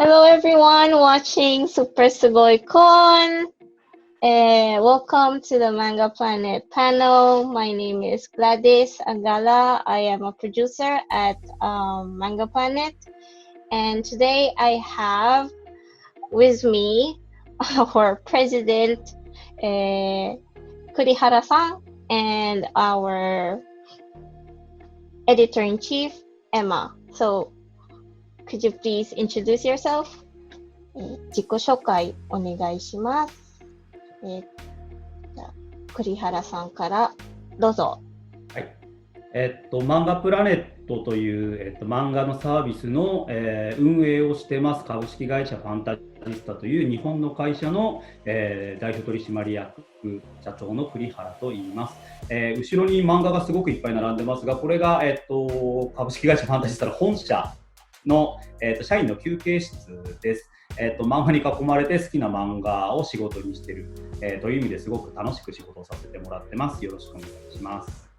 Hello everyone watching Super Sugoii Con. Welcome to the Manga Planet panel. My name is Gladys Agala. I am a producer at Manga Planet. And today I have with me our president, Kurihara-san, and our editor-in-chief, Emma. So, could you please introduce yourself? 自己紹介お願いします。じゃあ栗原さんからどうぞ。はい。マンガプラネットという、漫画のサービスの、運営をしてます株式会社ファンタジスタという日本の会社の、代表取締役社長の栗原と言います。後ろに漫画がすごくいっぱい並んでますが、これが、株式会社ファンタジスタの本社の、社員の休憩室です。漫画に囲まれて好きな漫画を仕事にしている、という意味ですごく楽しく仕事をさせてもらってます。よろしくお願いします。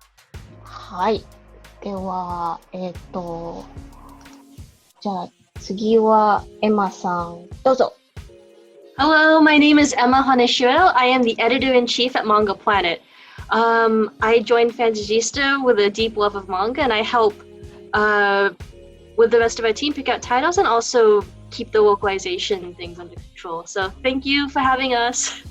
はい。では、じゃあ次はエマさん、どうぞ。Hello, my name is Emma Haneshiro. I am the editor-in-chief at Manga Planet. I joined Fantasista with a deep love of manga, and I help with the rest of our team pick out titles and also keep the localization things under control. So thank you for having us.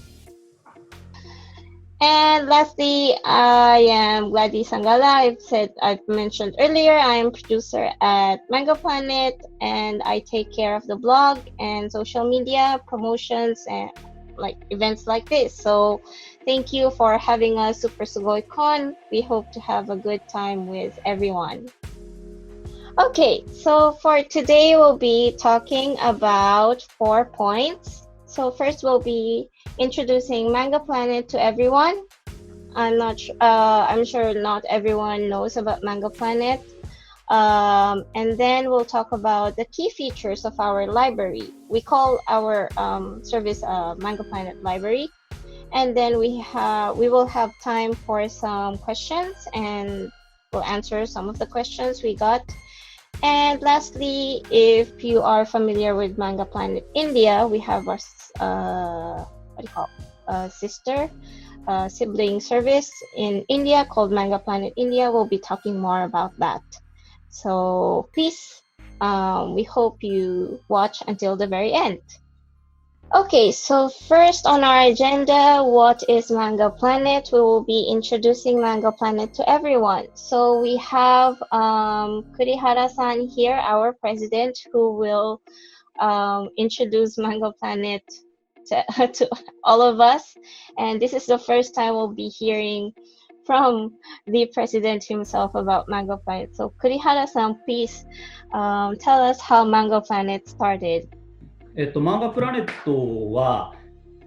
And lastly, I am Gladys Sangala. I've mentioned earlier, I am producer at Manga Planet, and I take care of the blog and social media promotions and like events like this. So thank you for having us, Super Sugoii Con. We hope to have a good time with everyone. Okay, so for today, we'll be talking about 4 points. So first, we'll be introducing Manga Planet to everyone. I'm sure not everyone knows about Manga Planet. And then we'll talk about the key features of our library. We call our service Manga Planet Library. And then we will have time for some questions, and we'll answer some of the questions we got. And lastly, if you are familiar with Manga Planet India, we have our sibling service in India called Manga Planet India. We'll be talking more about that. So please, we hope you watch until the very end. Okay, so first on our agenda, what is Manga Planet? We will be introducing Manga Planet to everyone. So we have Kurihara-san here, our president, who will introduce Manga Planet to all of us. And this is the first time we'll be hearing from the president himself about Manga Planet. So Kurihara-san, please tell us how Manga Planet started. マンガプラネットは、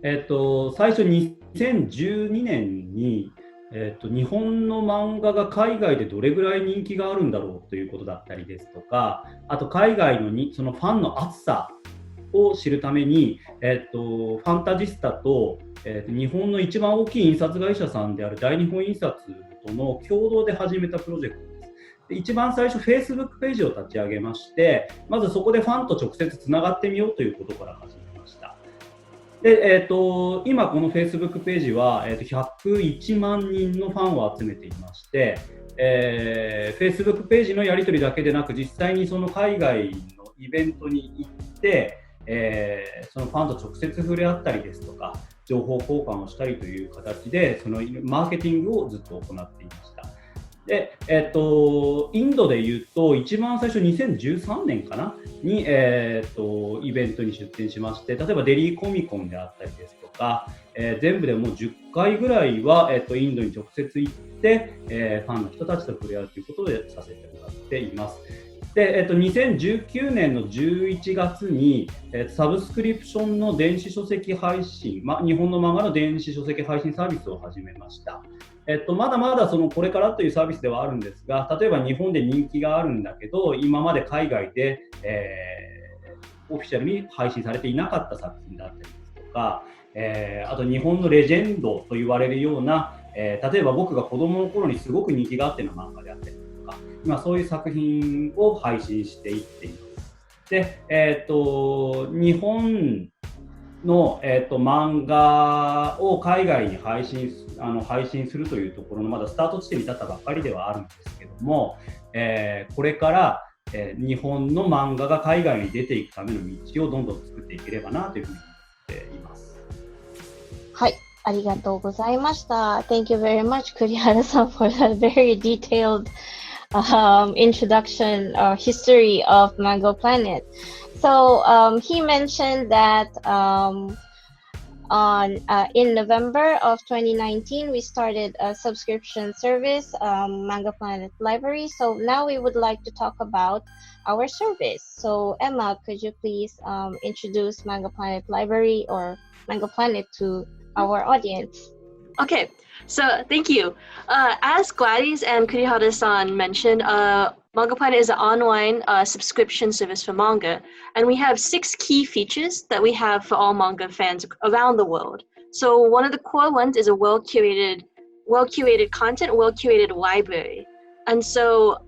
最初2012年に、日本の漫画が海外でどれぐらい人気があるんだろうということだったりですとか、あと海外のそのファンの厚さを知るために、ファンタジスタと、日本の一番大きい印刷会社さんである大日本印刷との共同で始めたプロジェクトです。で、一番最初 Facebook ページを立ち上げまして、まずそこでファンと直接つながってみようということから始めました。で、今この Facebook ページは、101万人のファンを集めていまして、Facebook ページのやり取りだけでなく、実際にその海外のイベントに行って、そのファンと直接触れ合ったりですとか、情報交換をしたりという形でそのマーケティングをずっと行っていました。で、インドでいうと一番最初2013年かなに、イベントに出展しまして、例えばデリーコミコンであったりですとか、全部でもう10回ぐらいは、インドに直接行って、ファンの人たちと触れ合うということでさせてもらっています。で、2019年の11月に、サブスクリプションの電子書籍配信、日本の漫画の電子書籍配信サービスを始めました。まだまだこれからというサービスではあるんですが、例えば日本で人気があるんだけど、今まで海外で、オフィシャルに配信されていなかった作品だったりですとか、あと日本のレジェンドと言われるような、例えば僕が子供の頃にすごく人気があっての漫画であったりとか、今そういう作品を配信していっています。で、日本の、漫画を海外に配信するというところのまだスタート地点に立ったばっかりではあるんですけども、これから、日本の漫画が海外に出ていくための道をどんどん作っていければなというふうに思っています。はい、ありがとうございました。Thank you very much, Kurihara-san, for that very detailed introduction or history of Manga Planet. So he mentioned that in November of 2019, we started a subscription service, Manga Planet Library. So now we would like to talk about our service. So Emma, could you please introduce Manga Planet Library or Manga Planet to our audience? Okay, so thank you. As Gladys and Kurihara-san mentioned, Manga Planet is an online subscription service for manga, and we have 6 key features that we have for all manga fans around the world. So one of the core ones is a well-curated content, well-curated library. And so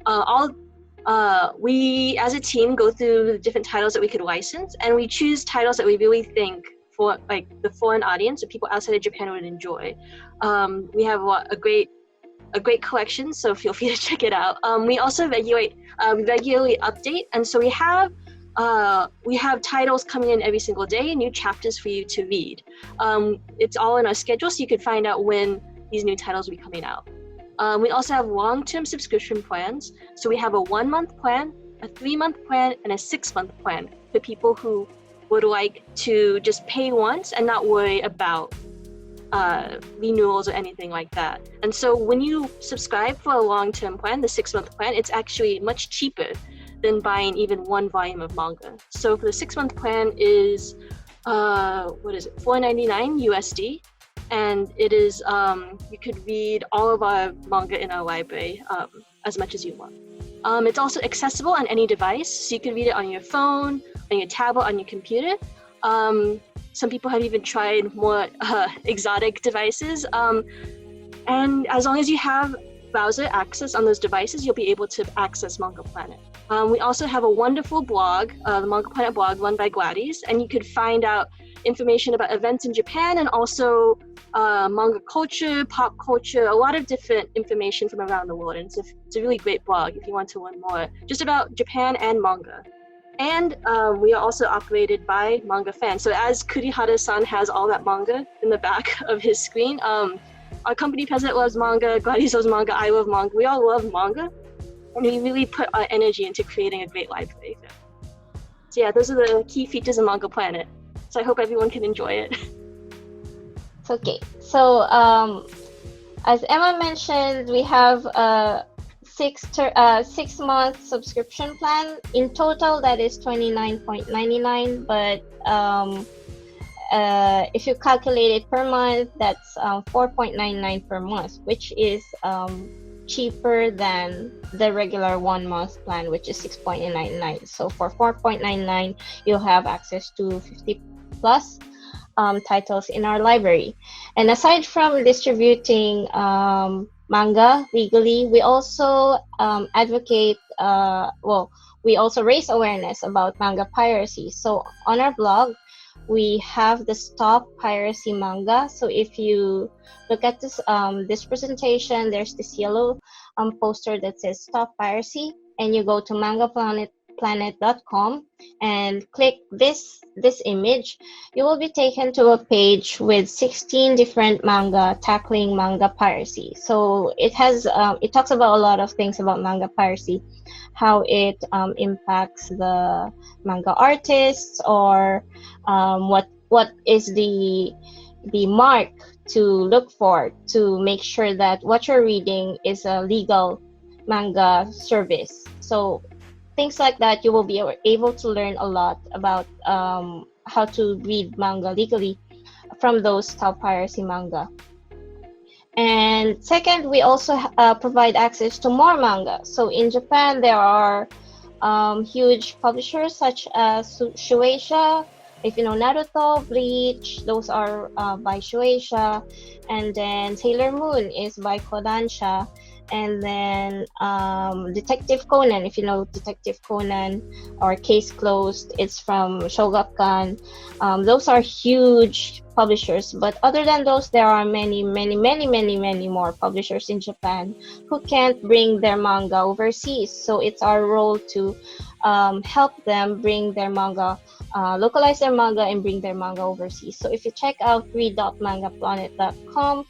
we as a team go through the different titles that we could license, and we choose titles that we really think for like the foreign audience or people outside of Japan would enjoy. We have a great collection, so feel free to check it out. We also regularly update, and so we have titles coming in every single day, new chapters for you to read. It's all in our schedule, so you can find out when these new titles will be coming out. We also have long-term subscription plans, so we have a 1-month plan, a 3-month plan, and a 6-month plan for people who would like to just pay once and not worry about renewals or anything like that. And so when you subscribe for a long-term plan, the 6-month plan, it's actually much cheaper than buying even 1 volume of manga. So for the 6-month plan is $4.99 USD, and it is you could read all of our manga in our library as much as you want. It's also accessible on any device, so you can read it on your phone, on your tablet, on your computer. Some people have even tried more exotic devices. And as long as you have browser access on those devices, you'll be able to access Manga Planet. We also have a wonderful blog, the Manga Planet blog run by Gladys, and you could find out information about events in Japan and also manga culture, pop culture, a lot of different information from around the world. And it's a really great blog if you want to learn more just about Japan and manga. And we are also operated by manga fans. So as Kurihara-san has all that manga in the back of his screen, our company president loves manga, Gladys loves manga, I love manga. We all love manga, and we really put our energy into creating a great library. So yeah, those are the key features of Manga Planet. So I hope everyone can enjoy it. Okay, so as Emma mentioned, we have a 6-month subscription plan. In total, that is $29.99. But if you calculate it per month, that's $4.99 per month, which is cheaper than the regular 1-month plan, which is $6.99. So for $4.99, you'll have access to 50 plus titles in our library. And aside from distributing manga legally, we also advocate, we also raise awareness about manga piracy. So on our blog, we have the Stop Piracy Manga. So if you look at this presentation, there's this yellow poster that says Stop Piracy, and you go to mangaplanet.com and click this image, you will be taken to a page with 16 different manga tackling manga piracy. So it talks about a lot of things about manga piracy, how it impacts the manga artists, or what is the mark to look for to make sure that what you're reading is a legal manga service. So things like that, you will be able to learn a lot about how to read manga legally from those Stop Piracy Manga. And second, we also provide access to more manga. So in Japan, there are huge publishers such as Shueisha. If you know Naruto, Bleach, those are by Shueisha. And then Sailor Moon is by Kodansha. and then Detective Conan, if you know Detective Conan, or Case Closed, it's from Shogakukan. Those are huge publishers, but other than those, there are many more publishers in Japan who can't bring their manga overseas. So it's our role to help them bring their manga, localize their manga, and bring their manga overseas. So if you check out read.mangaplanet.com,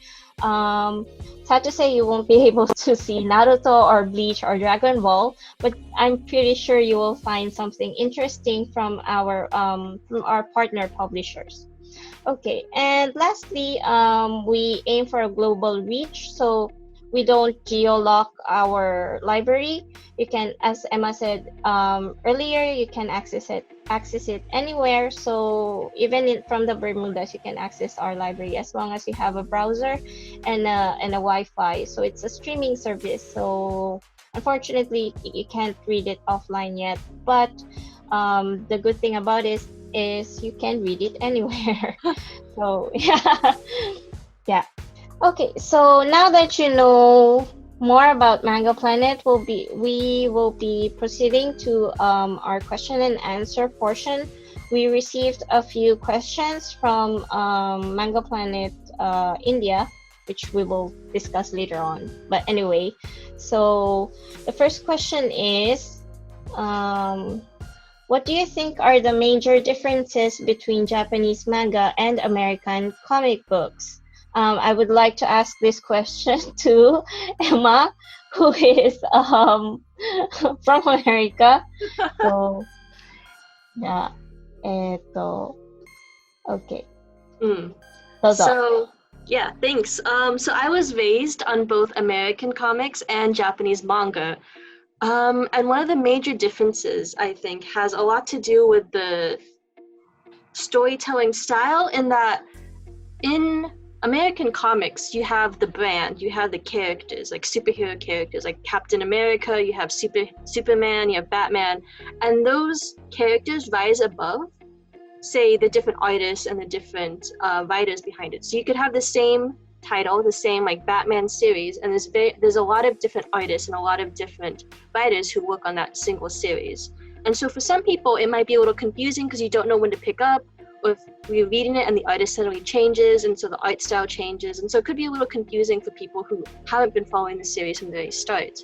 sad to say you won't be able to see Naruto or Bleach or Dragon Ball, but I'm pretty sure you will find something interesting from our partner publishers. Okay, and lastly, we aim for a global reach, so we don't geo-lock our library. You can, as Emma said earlier, you can access it anywhere. So even from the Bermudas, you can access our library as long as you have a browser and a Wi-Fi. So it's a streaming service. So unfortunately, you can't read it offline yet. But the good thing about it is you can read it anywhere. So yeah, yeah. Okay, so now that you know more about Manga Planet, we will be proceeding to our question and answer portion. We received a few questions from Manga Planet India, which we will discuss later on. But anyway, so the first question is, what do you think are the major differences between Japanese manga and American comic books? I would like to ask this question to Emma, who is from America. So, yeah, okay. So, yeah, thanks. So I was raised on both American comics and Japanese manga. And one of the major differences, I think, has a lot to do with the storytelling style, in that in American comics, you have the brand, you have the characters, like superhero characters, like Captain America, you have Superman, you have Batman, and those characters rise above, say, the different artists and the different writers behind it. So you could have the same title, the same like Batman series, and there's a lot of different artists and a lot of different writers who work on that single series. And so for some people, it might be a little confusing because you don't know when to pick up, or if you're reading it and the artist suddenly changes, and so the art style changes, and so it could be a little confusing for people who haven't been following the series from the very start.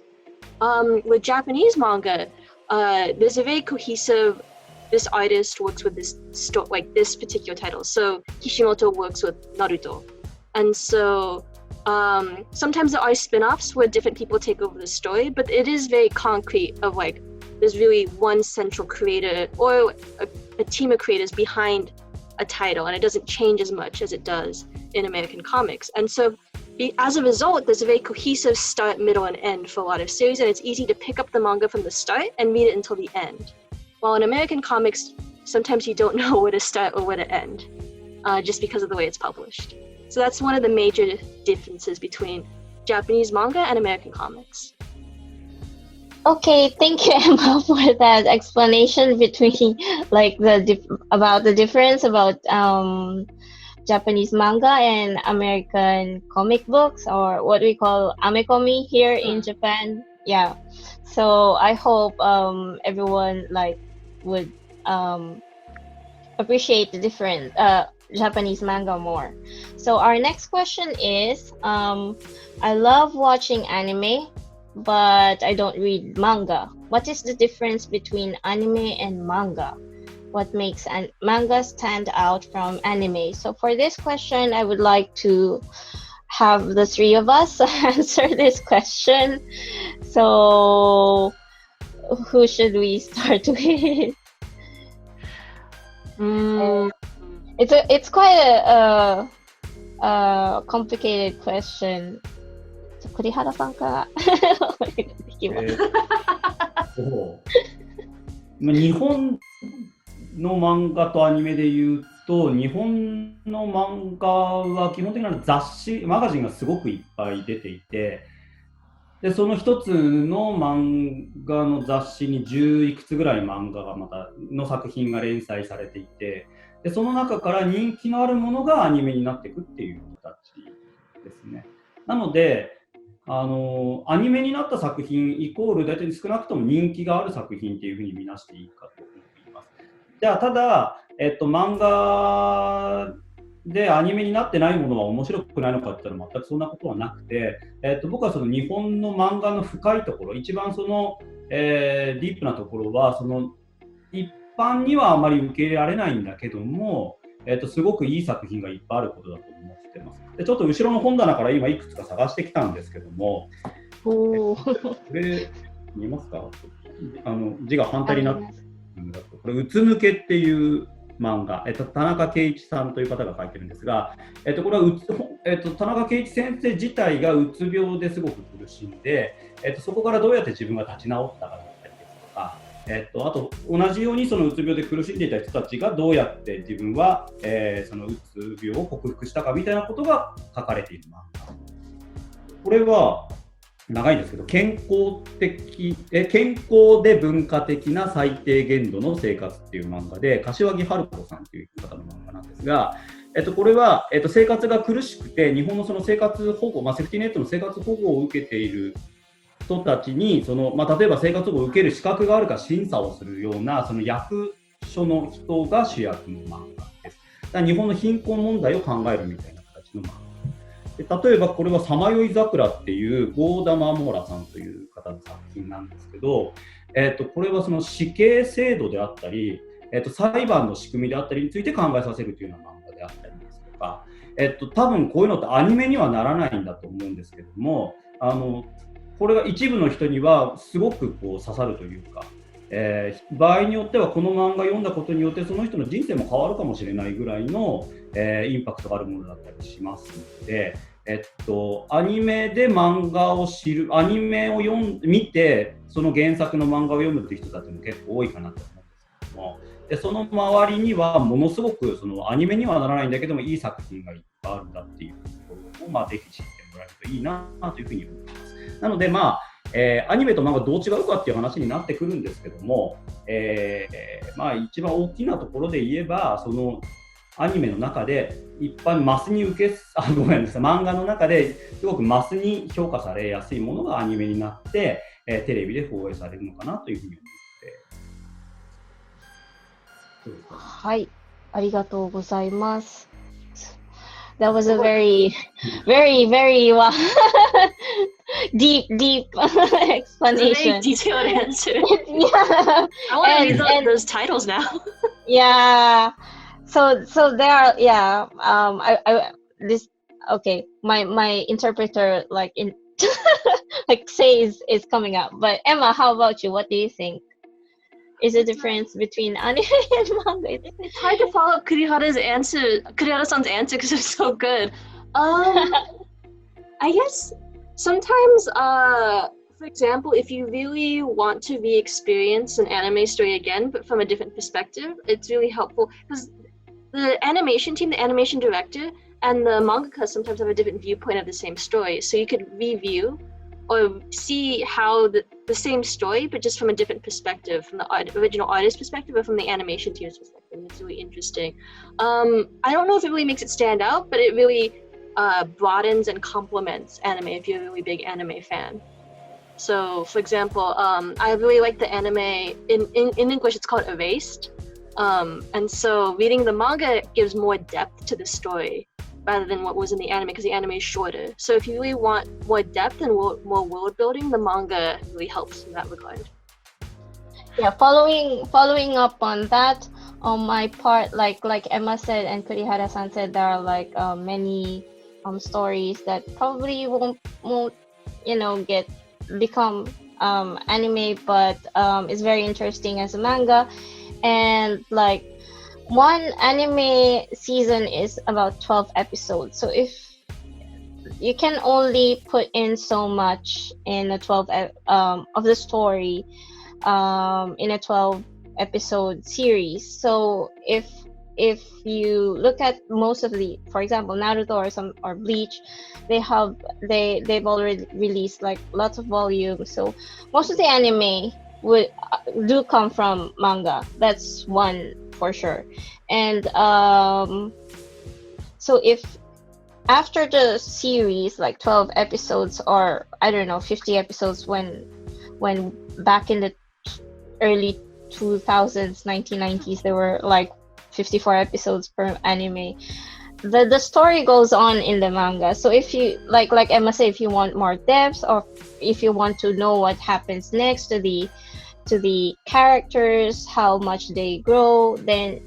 With Japanese manga, there's a very cohesive, this artist works with this this particular title. So Kishimoto works with Naruto. And so sometimes there are spin-offs where different people take over the story, but it is very concrete of like, there's really one central creator or a team of creators behind a title, and it doesn't change as much as it does in American comics. And so as a result, there's a very cohesive start, middle, and end for a lot of series, and it's easy to pick up the manga from the start and read it until the end. While in American comics, sometimes you don't know where to start or where to end, just because of the way it's published. So that's one of the major differences between Japanese manga and American comics. Okay, thank you, Emma, for that explanation between like about the difference about Japanese manga and American comic books, or what we call amekomi here in Japan. Yeah. So I hope everyone like would appreciate the different Japanese manga more. So our next question is, I love watching anime, but I don't read manga. What is the difference between anime and manga? What makes manga stand out from anime? So for this question, I would like to have the three of us answer this question. So who should we start with? It's quite a complicated question. 栗原さんから日本の漫画とアニメで言うと、日本の漫画は基本的な雑誌、マガジンがすごくいっぱい出ていて、でその一つの漫画の雑誌に10いくつぐらい漫画がまたの作品が連載されていて、でその中から人気のあるものがアニメになっていくっていう形ですね。なのでアニメになった作品イコール大体少なくとも人気がある作品っていうふうに見なしていいかと思っています。じゃあただ、漫画でアニメになってないものは面白くないのかって言ったら全くそんなことはなくて、僕はその日本の漫画の深いところ、一番その、ディープなところはその一般にはあまり受け入れられないんだけども、すごくいい作品がいっぱいあることだと思ってます。でちょっと後ろの本棚から今いくつか探してきたんですけども、これ見えますか？字が反対になってるんだと、これうつ抜けっていう漫画、田中圭一さんという方が書いてるんですが、これは田中圭一先生自体がうつ病ですごく苦しんで、そこからどうやって自分が立ち直ったかだったりですとか、あと同じようにそのうつ病で苦しんでいた人たちがどうやって自分は、そのうつ病を克服したかみたいなことが書かれている漫画。これは長いんですけど、健康で文化的な最低限度の生活っていう漫画で、柏木春子さんという方の漫画なんですが、これは、生活が苦しくて日本のその生活保護、セーフティーネットの生活保護を受けている人たちに例えば生活保護を受ける資格があるか審査をするようなその役所の人が主役の漫画です。だから日本の貧困問題を考えるみたいな形の漫画で、例えばこれはさまよい桜っていう郷田真モラさんという方の作品なんですけど、これはその死刑制度であったり、裁判の仕組みであったりについて考えさせるというような漫画であったりですとか、多分こういうのってアニメにはならないんだと思うんですけども、これが一部の人にはすごくこう刺さるというか、場合によってはこの漫画読んだことによってその人の人生も変わるかもしれないぐらいの、インパクトがあるものだったりしますので、アニメで漫画を知る、アニメを見てその原作の漫画を読むっていう人たちも結構多いかなと思うんですけども、でその周りにはものすごくそのアニメにはならないんだけどもいい作品がいっぱいあるんだっていうところを、ぜひ知ってもらえるといいなというふうに思います。なので、アニメと漫画どう違うかっていう話になってくるんですけども、一番大きなところで言えば、そのアニメの中で一般マスに漫画の中ですごくマスに評価されやすいものがアニメになって、テレビで放映されるのかなというふうに思って。はい、ありがとうございます。That was a very, very, very deep explanation. Very detailed answer. Yeah. I want to read those titles now. Yeah. So there are, yeah. Okay. My interpreter like says is coming up. But Emma, how about you? What do you think? Is the difference between anime and manga? It's hard to follow up Kurihara-san's answer because it's so good. I guess sometimes, for example, if you really want to re-experience an anime story again, but from a different perspective, it's really helpful because the animation team, the animation director, and the mangaka sometimes have a different viewpoint of the same story. So you could review or see how the same story, but just from a different perspective, from the original artist's perspective or from the animation team's perspective. It's really interesting. I don't know if it really makes it stand out, but it really broadens and complements anime if you're a really big anime fan. So, for example, I really like the anime, in English it's called Erased. And so reading the manga gives more depth to the story rather than what was in the anime, because the anime is shorter. So if you really want more depth and more world building, the manga really helps in that regard. Yeah, following up on that, on my part, like Emma said and Kurihara-san said, there are like many stories that probably won't become anime, but it's very interesting as a manga. And like one anime season is about 12 episodes, so if you can only put in so much in a 12 of the story in a 12 episode series. So if you look at most of the, for example, Naruto or Bleach, they've already released like lots of volumes, so most of the anime do come from manga. That's one for sure. And so if after the series, like 12 episodes or I don't know, 50 episodes when back in the early 2000s, 1990s, there were like 54 episodes per anime. The story goes on in the manga. So if you like Emma said, if you want more depth or if you want to know what happens next to the characters, how much they grow, then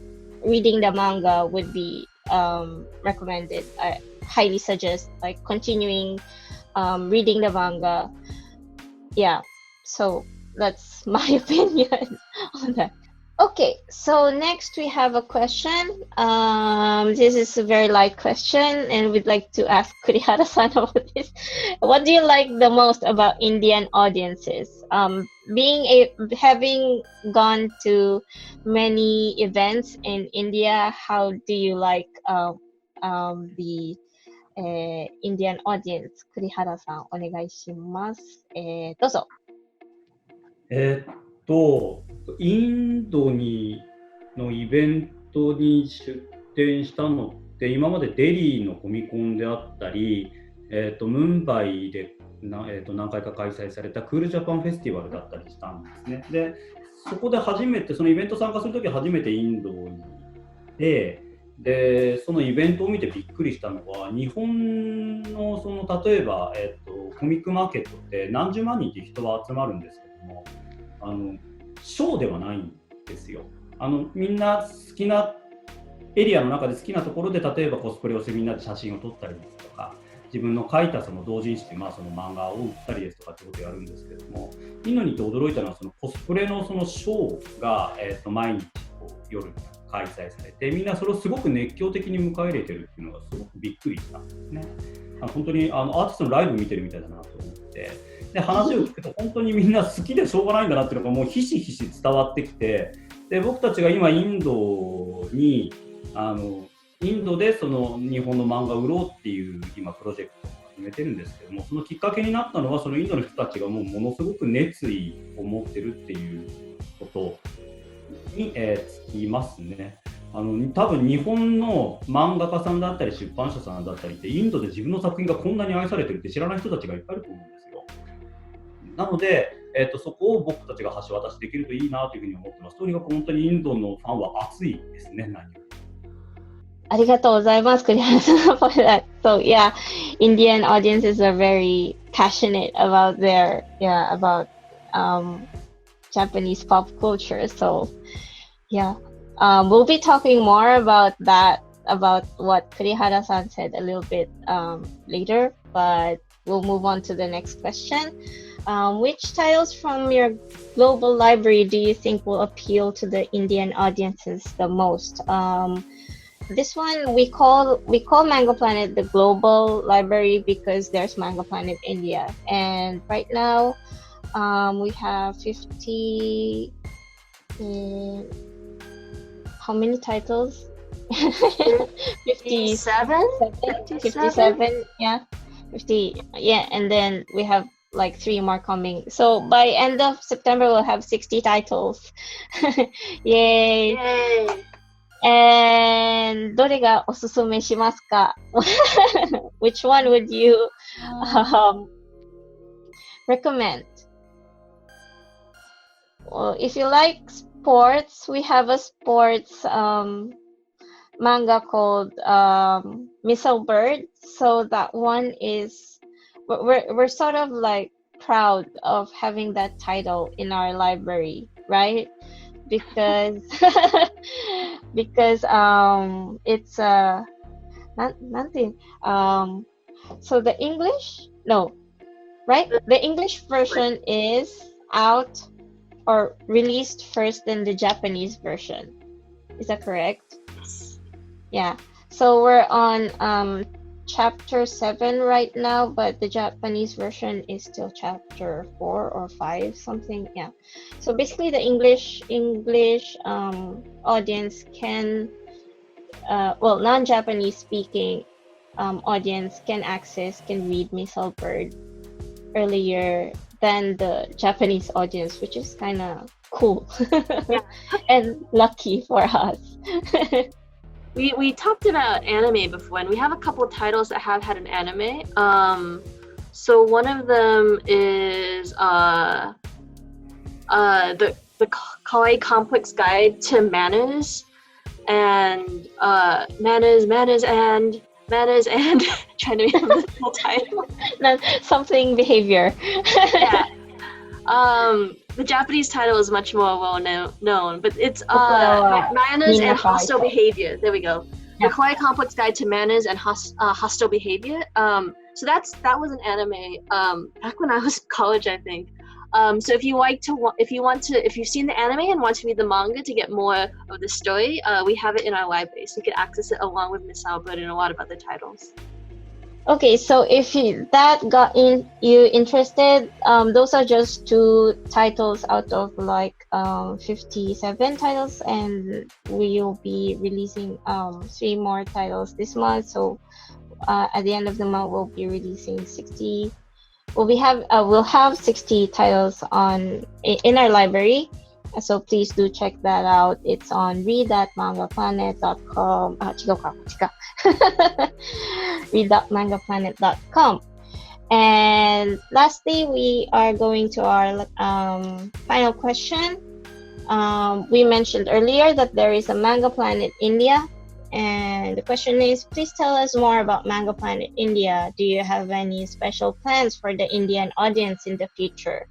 reading the manga would be recommended. I highly suggest like continuing reading the manga. Yeah, so that's my opinion on that. Okay, so next we have a question. This is a very light question, and we'd like to ask Kurihara-san about this. What do you like the most about Indian audiences? Having gone to many events in India, how do you like the Indian audience? Kurihara-san, お願いします。どうぞ。インドのイベントに出展したのって今までデリーのコミコンであったり、ムンバイで何回か開催されたクールジャパンフェスティバルだったりしたんですね。でそこで初めてそのイベント参加するとき初めてインドに行ってでそのイベントを見てびっくりしたのは日本の例えば、コミックマーケットって何十万人って人は集まるんですけどもショーではないんですよ。みんな好きなエリアの中で好きなところで例えばコスプレをしてみんなで写真を撮ったりですとか自分の描いたその同人誌で、その漫画を売ったりですとかってことをやるんですけどもインドに行って驚いたのはそのコスプレのそのショーが、毎日夜に開催されてみんなそれをすごく熱狂的に迎え入れてるっていうのがすごくびっくりしたんですね。本当にアーティストのライブ見てるみたいだなと思ってで話を聞くと本当にみんな好きでしょうがないんだなっていうのがもうひしひし伝わってきてで僕たちが今インドでその日本の漫画を売ろうっていう今プロジェクトを始めてるんですけどもそのきっかけになったのはそのインドの人たちがもうものすごく熱意を持ってるっていうことに、つきますね。多分日本の漫画家さんだったり出版社さんだったりってインドで自分の作品がこんなに愛されてるって知らない人たちがいっぱいいると思うんですよ。なので、そこを僕たちが橋渡しできるといいなというふうに思ってます。とにかく本当にインドのファンは熱いですね。何よりありがとうございます、栗原さん for that. So yeah, Indian audiences are very passionate about about Japanese pop culture. So yeah, we'll be talking more about that, about what Kurihara-san said a little bit later, but we'll move on to the next question. Which titles from your global library do you think will appeal to the Indian audiences the most? This one we call Manga Planet the global library because there's Manga Planet India, and right now we have 50. How many titles? 57? 57, yeah. 50, yeah, and then we have like 3 more coming. So by end of September, we'll have 60 titles. Yay! Yay! And どれがおすすめしますか? Which one would you recommend? Well, if you like sports, we have a sports manga called Missile Bird. So that one is we're sort of like proud of having that title in our library, right? Because because it's nothing. So the English right? The English version is out or released first than the Japanese version. Is that correct? Yeah. So we're on chapter 7 right now, but the Japanese version is still chapter 4 or 5 something. Yeah. So basically the English audience can non-Japanese speaking audience can read Missile Bird earlier than the Japanese audience, which is kind of cool and lucky for us. we talked about anime before, and we have a couple titles that have had an anime. So one of them is the Kawaii Complex Guide to Manners, and manners and trying to remember the full title. Something behavior. Yeah. The Japanese title is much more well known, but it's manners and hostile behavior. There we go. Yeah. The Kawaii Complex Guide to Manners and Hostile Behavior. So that was an anime back when I was in college, I think. So if you've seen the anime and want to read the manga to get more of the story, we have it in our library, so you can access it along with Miss Albert and a lot of other titles. Okay, so if that got you interested, those are just 2 titles out of like 57 titles, and we'll be releasing 3 more titles this month. So at the end of the month, we'll be releasing 60. We'll have 60 titles in our library. So please do check that out. It's on read.mangaplanet.com. 違う。read.mangaplanet.com. And lastly, we are going to our final question. We mentioned earlier that there is a Manga Planet India. And the question is, please tell us more about Manga Planet India. Do you have any special plans for the Indian audience in the future?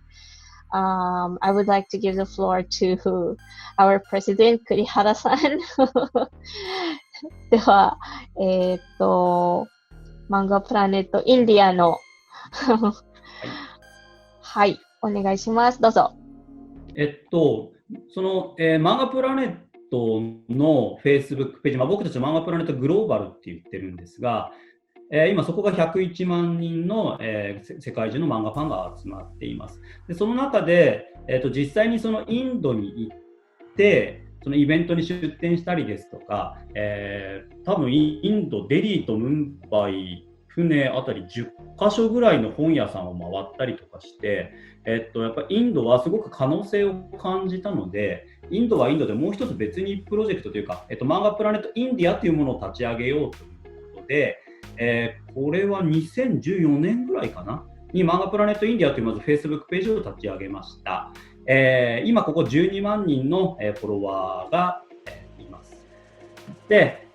I would like to give the floor to our president, Kurihara-san. では、マンガプラネットインディアのはい、お願いします。どうぞ。その、マンガプラネットの Facebook ページ、僕たちマンガプラネットグローバルって言ってるんですが、今そこが101万人の、世界中の漫画ファンが集まっています。でその中で、実際にそのインドに行ってそのイベントに出展したりですとか、多分インドデリーとムンバイ船あたり10カ所ぐらいの本屋さんを回ったりとかして、やっぱりインドはすごく可能性を感じたので、インドはインドでもう一つ別にプロジェクトというか、マンガプラネットインディアというものを立ち上げようということで、これは2014年ぐらいかなにマンガプラネットインディアというまず Facebook ページを立ち上げました。今ここ12万人の、フォロワーが、います。で、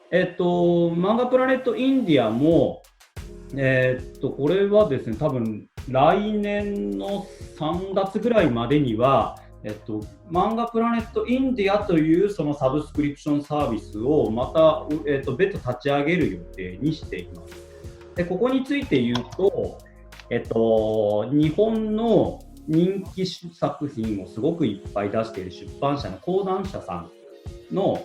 マンガプラネットインディアも、これはですね、多分来年の3月ぐらいまでには、マンガプラネットインディアというそのサブスクリプションサービスをまた、別途立ち上げる予定にしています。でここについて言うと、日本の人気作品をすごくいっぱい出している出版社の講談社さんの、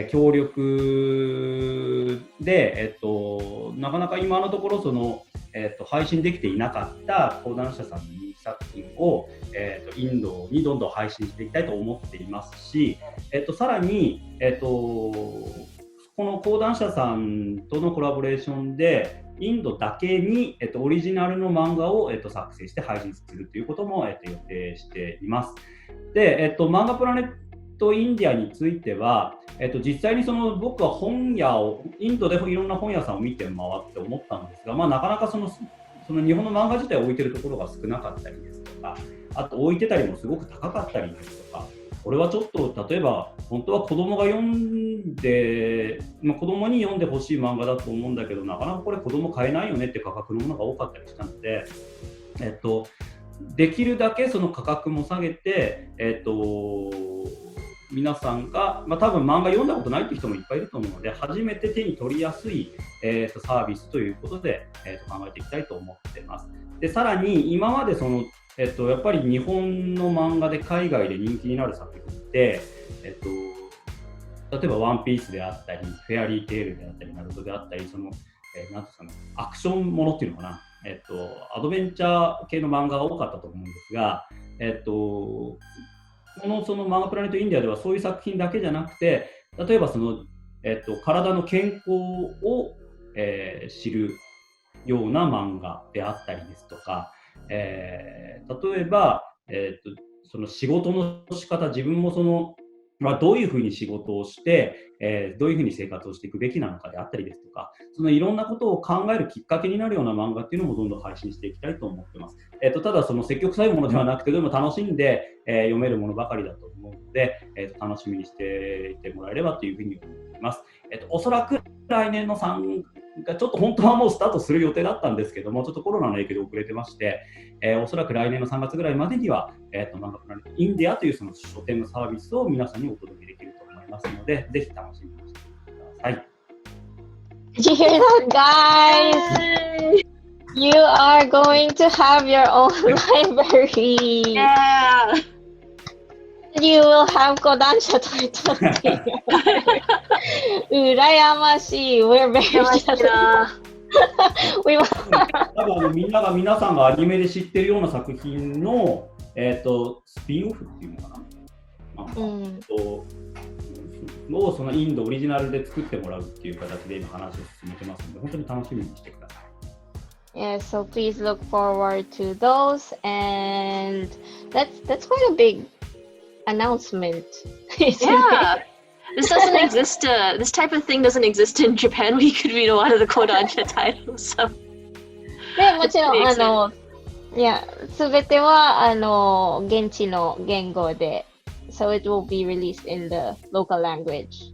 協力で、なかなか今のところその、配信できていなかった講談社さんの人気作品を、インドにどんどん配信していきたいと思っていますし、さらに、この講談社さんとのコラボレーションでインドだけに、オリジナルの漫画を、作成して配信するということも、予定しています。で、マンガプラネットインディアについては、実際にその僕は本屋をインドでいろんな本屋さんを見て回って思ったんですが、なかなかその日本の漫画自体を置いてるところが少なかったりですとか、あと置いてたりもすごく高かったりですとか、これはちょっと例えば本当は子供が読んで、子供に読んでほしい漫画だと思うんだけど、なかなかこれ子供買えないよねって価格のものが多かったりしたので、できるだけその価格も下げて、皆さんが、多分漫画読んだことないっていう人もいっぱいいると思うので、初めて手に取りやすい、サービスということで、考えていきたいと思っています。でさらに今までその、やっぱり日本の漫画で海外で人気になる作品って、例えばワンピースであったり、フェアリーテールであったり、ナルトであったり、その、なんていうんですかね、アクションものっていうのかな、アドベンチャー系の漫画が多かったと思うんですが、そのマンガプラネットインディアではそういう作品だけじゃなくて、例えばその、体の健康を、知るような漫画であったりですとか、例えば、その仕事の仕方、自分もそのどういうふうに仕事をして、どういうふうに生活をしていくべきなのかであったりですとか、そのいろんなことを考えるきっかけになるような漫画っていうのもどんどん配信していきたいと思ってます。ただその積極臭いものではなくて、でも楽しんで、読めるものばかりだと思うので、楽しみにしていてもらえればというふうに思います。おそらく来年の3がちょっと本当はもうスタートする予定だったんですけども、ちょっとコロナの影響で遅れてまして、おそらく来年の3月ぐらいまでには、漫画プラネットインディアというその書店のサービスを皆さんにお届けできると思いますので、ぜひ楽しみにしてください。Did you hear that, guys? You are going to have your own library. Yeah. You will have Kodansha title. Urayamashi. We're very jealous. We will. 多分皆さんがアニメで知ってるような作品の、スピンオフっていうのかな、をそのインドオリジナルで作ってもらうっていう形で今話を進めてますので、本当に楽しみにしてください。Yeah, so please look forward to those, and that's quite a big announcement. Yeah. This doesn't exist. This type of thing doesn't exist in Japan. We could read a lot of the Kodansha titles. So. で、もちろんいや、すべては現地の言語で、so it will be released in the local language.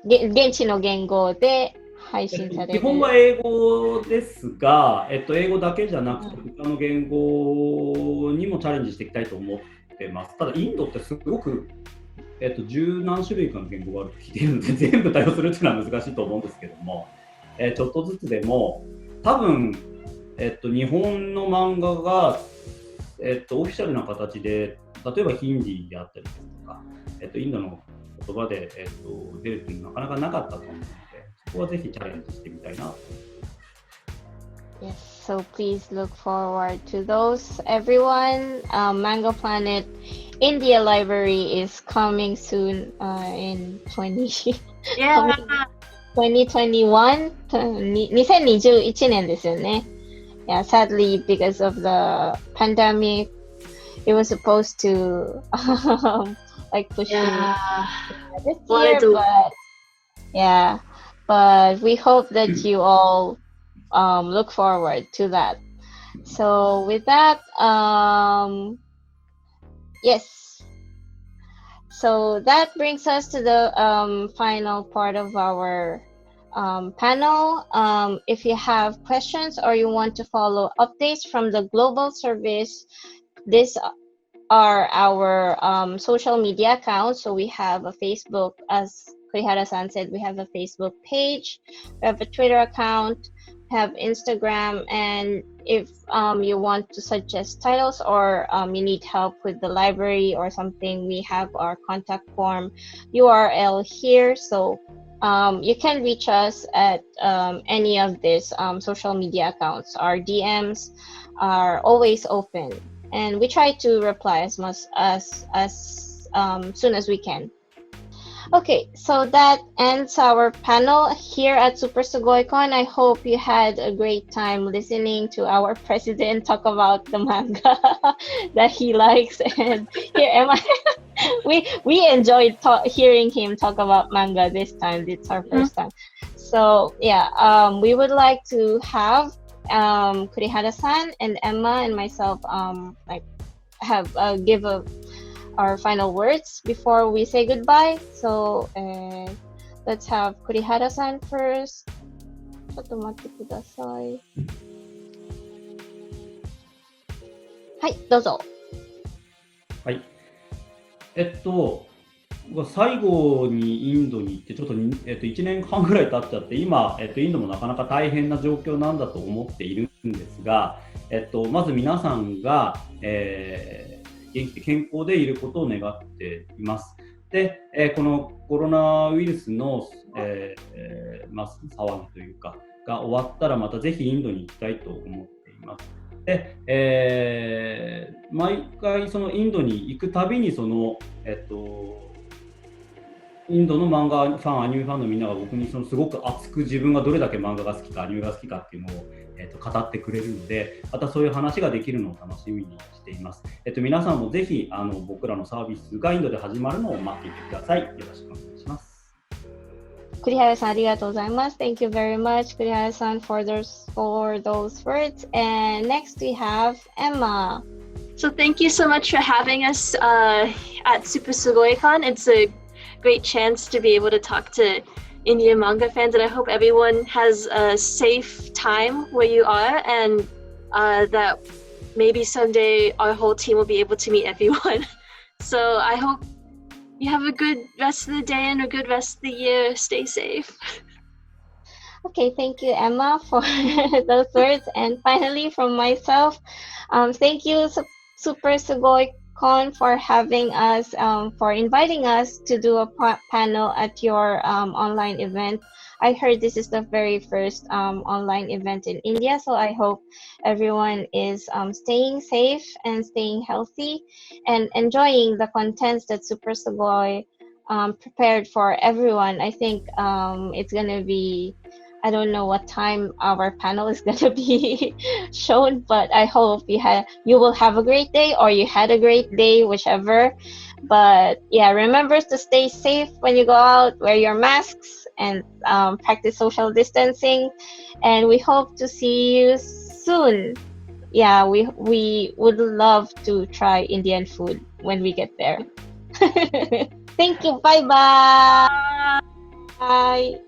現地の言語で配信される。基本は英語ですが、英語だけじゃなくて他の言語にもチャレンジしていきたいと思ってます。ただインドってすごく十何種類かの言語があると聞いているので、全部対応するっていうのは難しいと思うんですけども、ちょっとずつでも多分、日本の漫画が、オフィシャルな形で例えばヒンディーであったりですとか、インドの言葉で、出るっていうのはなかなかなかったと思うので、そこはぜひチャレンジしてみたいなと思います。Yes, so please look forward to those, everyone. Manga Planet India Library is coming soon in 2021. 2021年ですよね。Yeah, sadly, because of the pandemic, it was supposed to like push this year, but yeah, but we hope that you all look forward to that. So with that, yes. So that brings us to the final part of our panel. If you have questions or you want to follow updates from the global service, these are our social media accounts. So we have a Facebook, as Kurihara-san said, we have a Facebook page, we have a Twitter account, have Instagram, and if you want to suggest titles or you need help with the library or something, we have our contact form URL here. So you can reach us at any of these social media accounts. Our DMs are always open, and we try to reply as much as soon as we can. Okay, so that ends our panel here at Super Sugoii Con. I hope you had a great time listening to our president talk about the manga that he likes. And here am I. we enjoyed hearing him talk about manga this time. It's our first time. So yeah, we would like to have Kurihara-san and Emma and myself give our final words before we say goodbye. So let's have Kurihara-san first. ちょっと待ってください。はい、どうぞ。はい。最後にインドに行ってちょっと、1年半ぐらい経っちゃって今、インドもなかなか大変な状況なんだと思っているんですが、まず皆さんが、元気で健康でいることを願っています。で、このコロナウイルスの、騒ぎというかが終わったらまたぜひインドに行きたいと思っています。で、毎回そのインドに行くたびにその、インドの漫画ファン、アニメファンのみんなが僕にすごく熱く自分がどれだけ漫画が好きか、アニメが好きかっていうのを、語ってくれるので、またそういう話ができるのを楽しみにしています。皆さんもぜひ僕らのサービスがインドで始まるのを待っていてください。よろしくお願いします。栗原さん、ありがとうございます。Thank you very much, 栗原さん, for those words. And next we have Emma. So thank you so much for having us at Super Sugoii Con. It's a great chance to be able to talk to Indian manga fans, and I hope everyone has a safe time where you are, and that maybe someday our whole team will be able to meet everyone. So I hope you have a good rest of the day and a good rest of the year. Stay safe. Okay, thank you, Emma, for those words. And finally, from myself, thank you, Super Sugoii Con, for having us, for inviting us to do a panel at your online event. I heard this is the very first online event in India, so I hope everyone is staying safe and staying healthy and enjoying the contents that Super Sugoii prepared for everyone. I think it's gonna be, I don't know what time our panel is gonna be shown, but I hope you will have a great day, or you had a great day, whichever. But yeah, remember to stay safe when you go out, wear your masks, and practice social distancing. And we hope to see you soon. Yeah, we would love to try Indian food when we get there. Thank you. Bye bye. Bye.